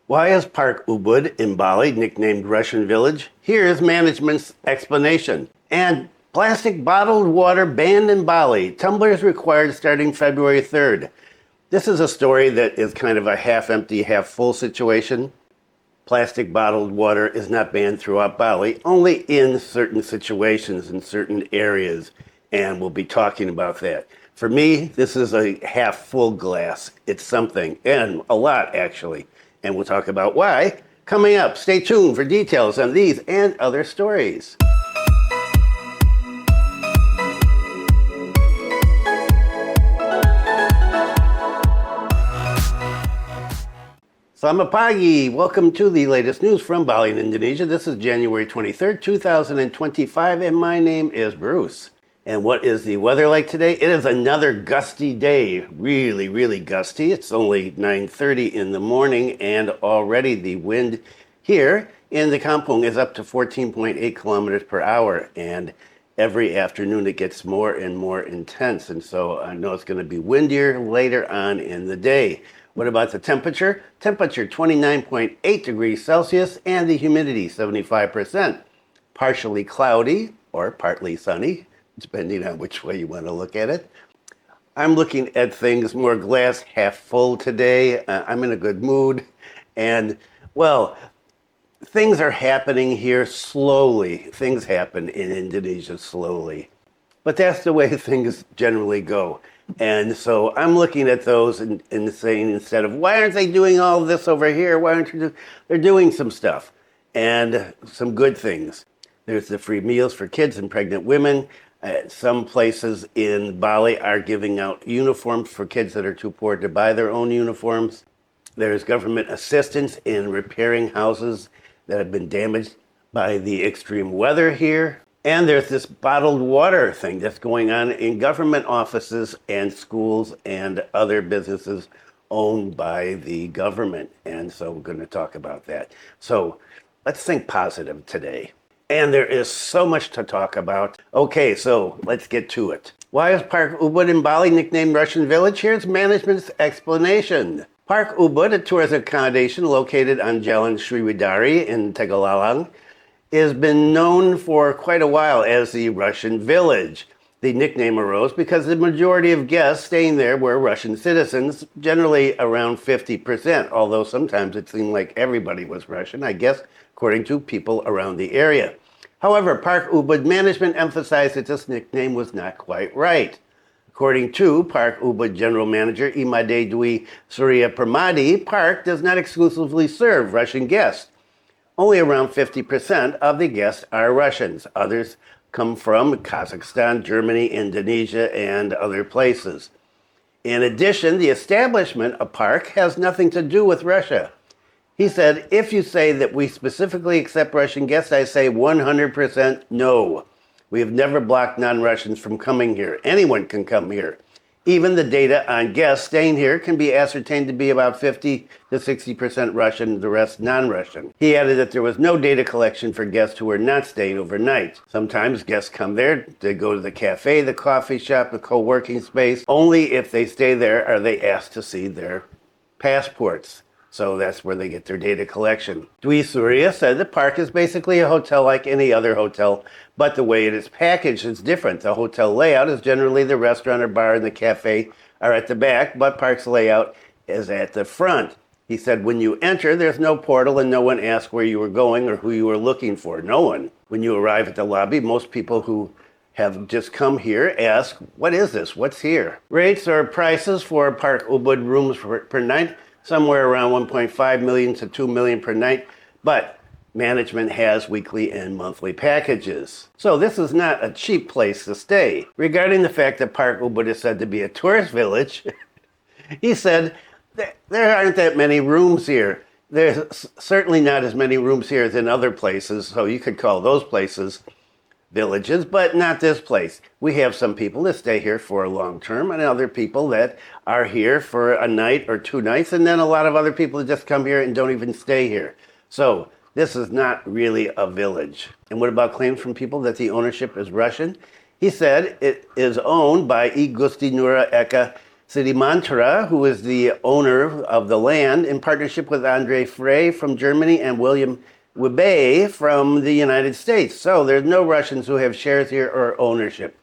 Why is PARQ Ubud in Bali nicknamed Russian Village? Here is management's explanation. And plastic bottled water banned in Bali. Tumblers required starting February 3rd. This is a story that is kind of a half-empty, half-full situation. Plastic bottled water is not banned throughout Bali, only in certain situations, in certain areas, and we'll be talking about that. For me, this is a half-full glass. It's something, and a lot, actually. And we'll talk about why coming up. Stay tuned for details on these and other stories. Selamat pagi. Welcome to the latest news from Bali in Indonesia. This is January 23rd, 2025, and my name is Bruce. And what is the weather like today? It is another gusty day. Really, really gusty. It's only 9:30 in the morning, and already the wind here in the kampung is up to 14.8 kilometers per hour. And every afternoon it gets more and more intense. And so I know it's going to be windier later on in the day. What about the temperature? Temperature 29.8 degrees Celsius and the humidity 75%. Partially cloudy or partly sunny, depending on which way you want to look at it. I'm looking at things more glass half full today. I'm in a good mood. And, well, things are happening here slowly. Things happen in Indonesia slowly. But that's the way things generally go. And so I'm looking at those and saying, instead of, why aren't they doing all this over here? Why aren't you they're doing some stuff and some good things. There's the free meals for kids and pregnant women. Some places in Bali are giving out uniforms for kids that are too poor to buy their own uniforms. There's government assistance in repairing houses that have been damaged by the extreme weather here. And there's this bottled water thing that's going on in government offices and schools and other businesses owned by the government. And so we're going to talk about that. So let's think positive today. And there is so much to talk about. Okay, so let's get to it. Why is PARQ Ubud in Bali nicknamed Russian Village? Here's management's explanation. PARQ Ubud, a tourist accommodation located on Jalan Sriwidari in Tegalalang, has been known for quite a while as the Russian Village. The nickname arose because the majority of guests staying there were Russian citizens, generally around 50%, although sometimes it seemed like everybody was Russian, I guess, according to people around the area. However, PARQ Ubud management emphasized that this nickname was not quite right. According to PARQ Ubud General Manager Imade Dwi Surya Permadi, PARQ does not exclusively serve Russian guests. Only around 50% of the guests are Russians. Others come from Kazakhstan, Germany, Indonesia, and other places. In addition, the establishment of PARQ has nothing to do with Russia. He said, if you say that we specifically accept Russian guests, I say 100% no. We have never blocked non-Russians from coming here. Anyone can come here. Even the data on guests staying here can be ascertained to be about 50 to 60% Russian, the rest non-Russian. He added that there was no data collection for guests who were not staying overnight. Sometimes guests come there, they go to the cafe, the coffee shop, the co-working space. Only if they stay there are they asked to see their passports. So that's where they get their data collection. Dwi Surya said the PARQ is basically a hotel like any other hotel, but the way it is packaged is different. The hotel layout is generally the restaurant or bar and the cafe are at the back, but PARQ's layout is at the front. He said when you enter, there's no portal and no one asks where you were going or who you were looking for. No one. When you arrive at the lobby, most people who have just come here ask, what is this? What's here? Rates or prices for PARQ Ubud rooms per night, somewhere around 1.5 million to 2 million per night, but management has weekly and monthly packages. So this is not a cheap place to stay. Regarding the fact that PARQ Ubud is said to be a tourist village, he said there aren't that many rooms here. There's certainly not as many rooms here as in other places, so you could call those places villages, but not this place. We have some people that stay here for a long term and other people that are here for a night or 2 nights, and then a lot of other people that just come here and don't even stay here. So this is not really a village. And what about claims from people that the ownership is Russian? He said it is owned by I Gusti Nura Eka City Mantra, who is the owner of the land, in partnership with Andre Frey from Germany and William Wibay from the United States. So there's no Russians who have shares here or ownership.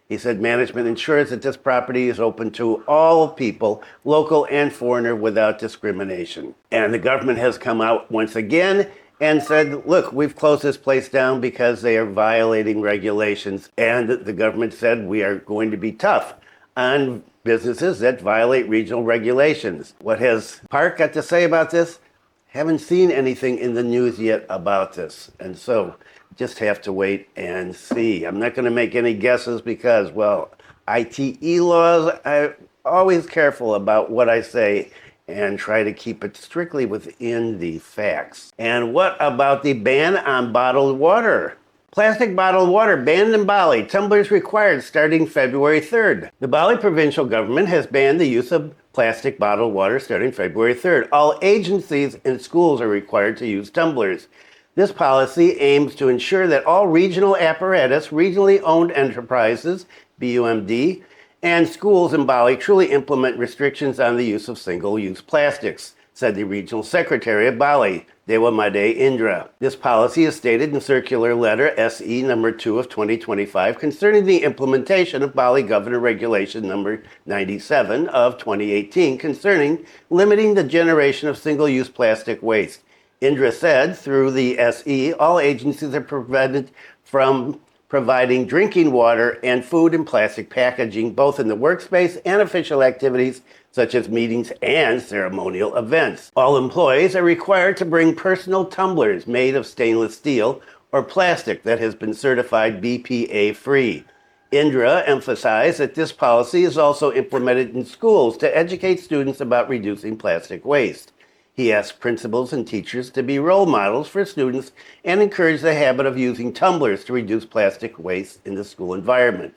He said management ensures that this property is open to all people, local and foreigner, without discrimination. And the government has come out once again and said, look, we've closed this place down because they are violating regulations. And the government said we are going to be tough on businesses that violate regional regulations. What has PARQ got to say about this? Haven't seen anything in the news yet about this. And so just have to wait and see. I'm not going to make any guesses because, well, ITE laws, I'm always careful about what I say and try to keep it strictly within the facts. And what about the ban on bottled water? Plastic bottled water banned in Bali. Tumblers required starting February 3rd. The Bali Provincial Government has banned the use of plastic bottled water starting February 3rd. All agencies and schools are required to use tumblers. This policy aims to ensure that all regional apparatus, regionally owned enterprises, BUMD, and schools in Bali truly implement restrictions on the use of single-use plastics, said the regional secretary of Bali, Dewa Made Indra. This policy is stated in Circular Letter SE number 2 of 2025 concerning the implementation of Bali Governor Regulation number 97 of 2018 concerning limiting the generation of single-use plastic waste. Indra said, through the SE, all agencies are prevented from providing drinking water and food in plastic packaging, both in the workspace and official activities such as meetings and ceremonial events. All employees are required to bring personal tumblers made of stainless steel or plastic that has been certified BPA-free. Indra emphasized that this policy is also implemented in schools to educate students about reducing plastic waste. He asked principals and teachers to be role models for students and encourage the habit of using tumblers to reduce plastic waste in the school environment.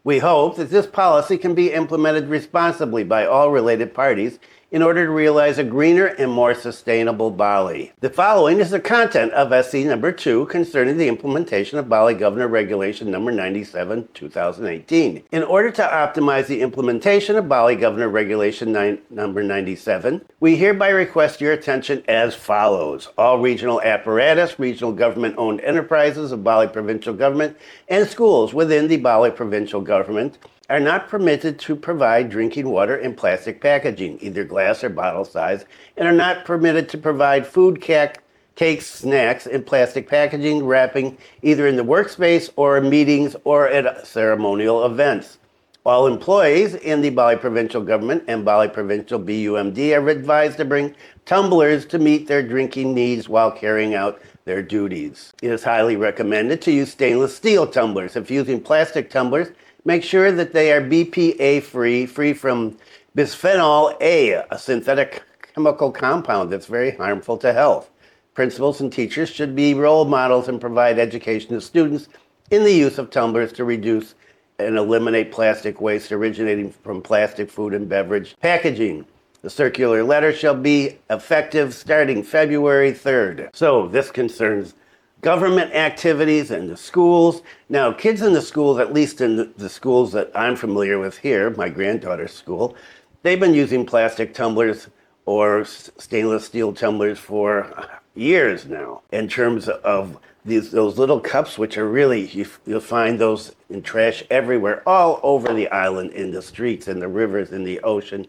We hope that this policy can be implemented responsibly by all related parties in order to realize a greener and more sustainable Bali. The following is the content of SC number 2 concerning the implementation of Bali Governor Regulation number 97, 2018. In order to optimize the implementation of Bali Governor Regulation number 97, we hereby request your attention as follows. All regional apparatus, regional government-owned enterprises of Bali Provincial Government, and schools within the Bali Provincial Government are not permitted to provide drinking water in plastic packaging, either glass or bottle size, and are not permitted to provide food, cakes, snacks in plastic packaging, wrapping either in the workspace or meetings or at ceremonial events. All employees in the Bali Provincial Government and Bali Provincial BUMD are advised to bring tumblers to meet their drinking needs while carrying out their duties. It is highly recommended to use stainless steel tumblers. If using plastic tumblers, make sure that they are BPA-free, free from bisphenol A, a synthetic chemical compound that's very harmful to health. Principals and teachers should be role models and provide education to students in the use of tumblers to reduce and eliminate plastic waste originating from plastic food and beverage packaging. The circular letter shall be effective starting February 3rd. So this concerns government activities in the schools. Now, kids in the schools, at least in the schools that I'm familiar with here, my granddaughter's school, they've been using plastic tumblers or stainless steel tumblers for years now. In terms of those little cups, which are really, you'll find those in trash everywhere, all over the island, in the streets, in the rivers, in the ocean.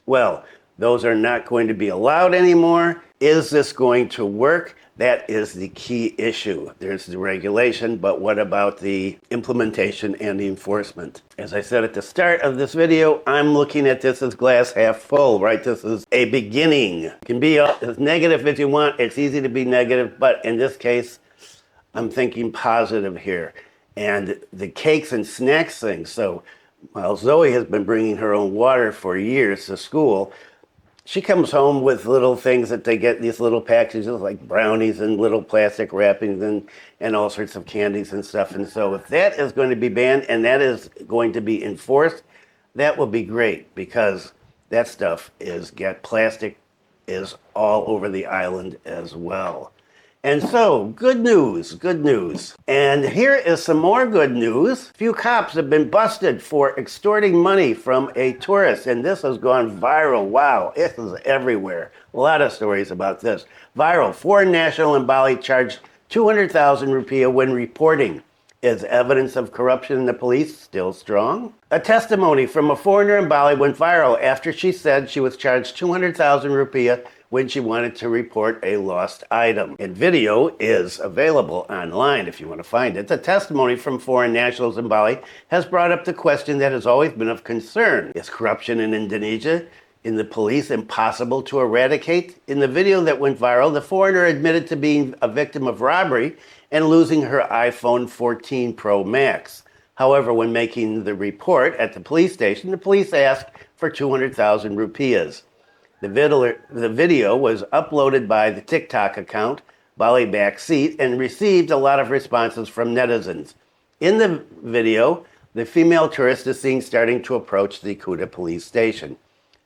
Well, those are not going to be allowed anymore. Is this going to work? That is the key issue. There's the regulation, but what about the implementation and the enforcement? As I said at the start of this video, I'm looking at this as glass half full, right? This is a beginning. It can be as negative as you want. It's easy to be negative, but in this case, I'm thinking positive here. And the cakes and snacks thing. So while Zoe has been bringing her own water for years to school, she comes home with little things that they get, these little packages like brownies and little plastic wrappings and all sorts of candies and stuff. And so if that is going to be banned and that is going to be enforced, that will be great, because that stuff plastic is all over the island as well. And so, good news, good news. And here is some more good news. A few cops have been busted for extorting money from a tourist, and this has gone viral. Wow, it is everywhere. A lot of stories about this. Viral, foreign national in Bali charged 200,000 rupiah when reporting. Is evidence of corruption in the police still strong? A testimony from a foreigner in Bali went viral after she said she was charged 200,000 rupiah when she wanted to report a lost item. And video is available online if you want to find it. The testimony from foreign nationals in Bali has brought up the question that has always been of concern. Is corruption in Indonesia in the police impossible to eradicate? In the video that went viral, the foreigner admitted to being a victim of robbery and losing her iPhone 14 Pro Max. However, when making the report at the police station, the police asked for 200,000 rupiahs. The video was uploaded by the TikTok account, Bali Backseat, and received a lot of responses from netizens. In the video, the female tourist is seen starting to approach the Kuta police station.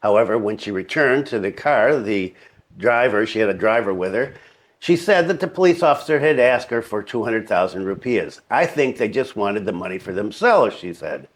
However, when she returned to the car, the driver, she had a driver with her, she said that the police officer had asked her for 200,000 rupiahs. I think they just wanted the money for themselves, she said.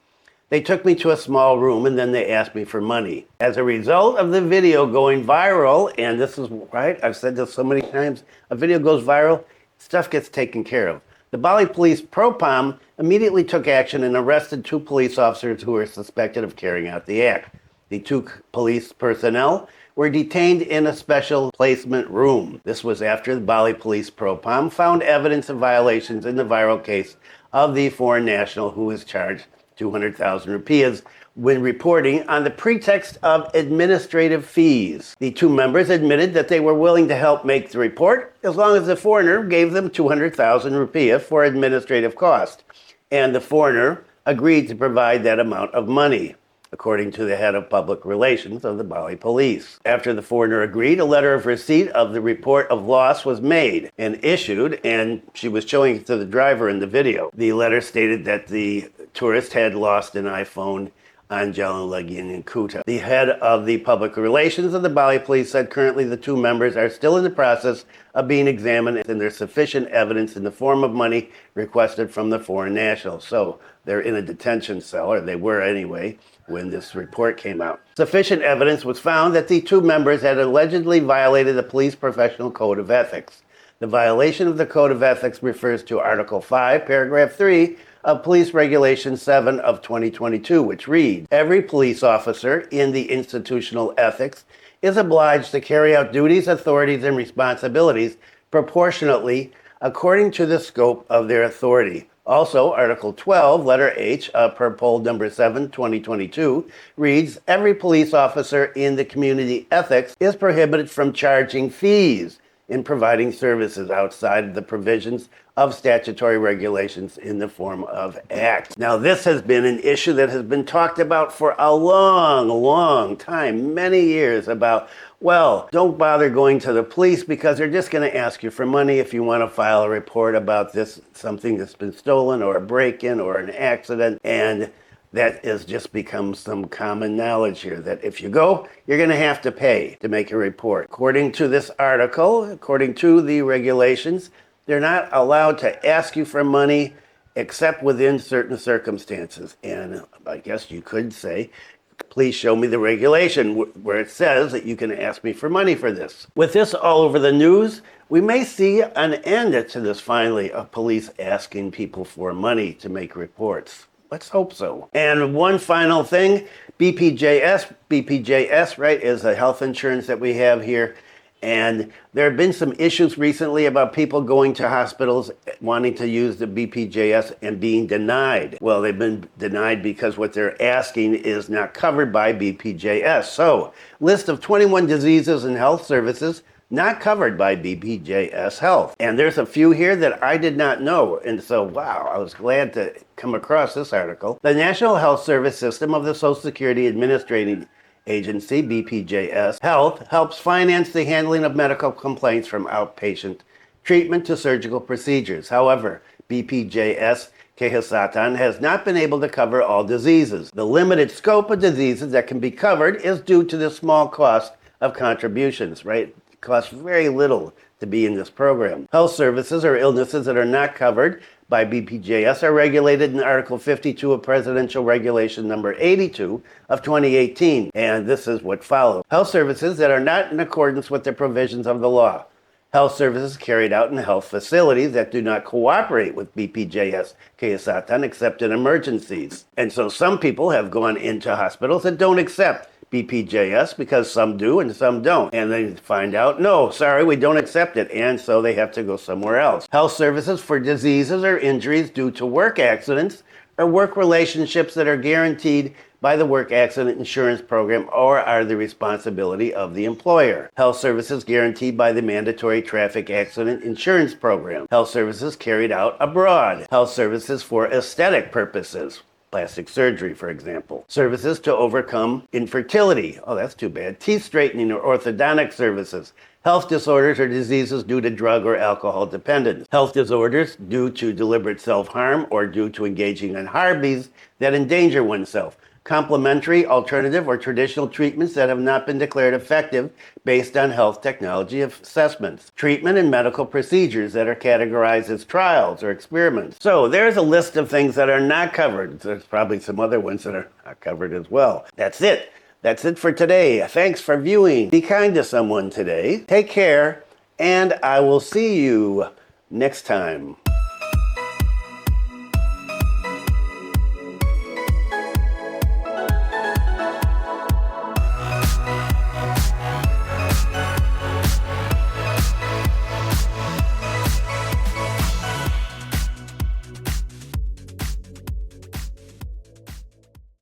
They took me to a small room and then they asked me for money. As a result of the video going viral, and this is right, I've said this so many times, a video goes viral, stuff gets taken care of. The Bali Police Propam immediately took action and arrested 2 police officers who were suspected of carrying out the act. The 2 police personnel were detained in a special placement room. This was after the Bali Police Propam found evidence of violations in the viral case of the foreign national who was charged 200,000 rupiahs when reporting on the pretext of administrative fees. The 2 members admitted that they were willing to help make the report as long as the foreigner gave them 200,000 rupiah for administrative cost, and the foreigner agreed to provide that amount of money, according to the head of public relations of the Bali Police. After the foreigner agreed, a letter of receipt of the report of loss was made and issued, and she was showing it to the driver in the video. The letter stated that the tourist had lost an iPhone on Jalan Legian in Kuta. The head of the public relations of the Bali Police said currently the 2 members are still in the process of being examined and there's sufficient evidence in the form of money requested from the foreign national. So they're in a detention cell, or they were anyway, when this report came out. Sufficient evidence was found that the 2 members had allegedly violated the police professional code of ethics. The violation of the code of ethics refers to Article 5, Paragraph 3 of Police Regulation 7 of 2022, which reads, every police officer in the institutional ethics is obliged to carry out duties, authorities, and responsibilities proportionately according to the scope of their authority. Also, Article 12, letter H, per Poll number 7, 2022, reads, every police officer in the community ethics is prohibited from charging fees in providing services outside of the provisions of statutory regulations in the form of acts. Now, this has been an issue that has been talked about for a long, long time, many years, about, well, don't bother going to the police because they're just going to ask you for money if you want to file a report about this, something that's been stolen or a break-in or an accident. And that has just become some common knowledge here, that if you go, you're going to have to pay to make a report. According to this article, according to the regulations, they're not allowed to ask you for money except within certain circumstances. And I guess you could say, please show me the regulation where it says that you can ask me for money for this. With this all over the news, we may see an end to this finally, of police asking people for money to make reports. Let's hope so. And one final thing, BPJS, right, is a health insurance that we have here. And there have been some issues recently about people going to hospitals wanting to use the BPJS and being denied. Well, they've been denied because what they're asking is not covered by BPJS. So, list of 21 diseases and health services not covered by BPJS Health. And there's a few here that I did not know. And so, wow, I was glad to come across this article. The National Health Service System of the Social Security Administering Agency, BPJS Health, helps finance the handling of medical complaints from outpatient treatment to surgical procedures. However, BPJS Kesehatan has not been able to cover all diseases. The limited scope of diseases that can be covered is due to the small cost of contributions, right? It costs very little to be in this program. Health services or illnesses that are not covered by BPJS are regulated in Article 52 of Presidential Regulation number 82 of 2018, and this is what follows. Health services that are not in accordance with the provisions of the law. Health services carried out in health facilities that do not cooperate with BPJS Kesehatan except in emergencies. And so some people have gone into hospitals that don't accept BPJS because some do and some don't. And they find out, no, sorry, we don't accept it. And so they have to go somewhere else. Health services for diseases or injuries due to work accidents or work relationships that are guaranteed by the work accident insurance program or are the responsibility of the employer. Health services guaranteed by the mandatory traffic accident insurance program. Health services carried out abroad. Health services for aesthetic purposes. Plastic surgery, for example. Services to overcome infertility. Oh, that's too bad. Teeth straightening or orthodontic services. Health disorders or diseases due to drug or alcohol dependence. Health disorders due to deliberate self-harm or due to engaging in hobbies that endanger oneself. Complementary, alternative, or traditional treatments that have not been declared effective based on health technology assessments. Treatment and medical procedures that are categorized as trials or experiments. So there's a list of things that are not covered. There's probably some other ones that are not covered as well. That's it. That's it for today. Thanks for viewing. Be kind to someone today. Take care, and I will see you next time.